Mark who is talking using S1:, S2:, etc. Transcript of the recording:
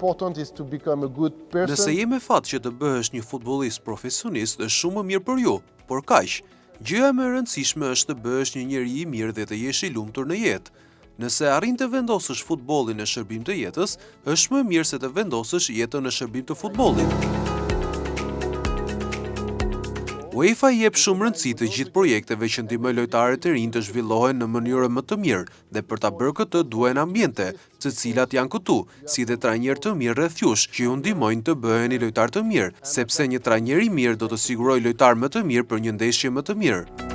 S1: important is to become a good person.
S2: Nëse je me fat që të bëhesh një futbollist profesionist, është shumë më mirë për ju, por kaq. Gjëja më e rëndësishme është të bëhesh një njeri i mirë dhe të jesh i lumtur në jetë. Nëse arrin të vendosësh futbollin në shërbim të jetës, është më mirë se të vendosësh jetën në shërbim të futbollit. UEFA jep shumë rëndësi të gjithë projekteve që ndihmojnë lojtarët e rinj të zhvillohen në mënyrë më të mirë dhe për ta bërë këtë duhen ambiente, të cilat janë këtu, si dhe trajnerë të mirë rreth jush, që ju ndihmojnë të bëheni lojtar të mirë, sepse një trajner i mirë do të sigurojë lojtar më të mirë për një ndeshje më të mirë.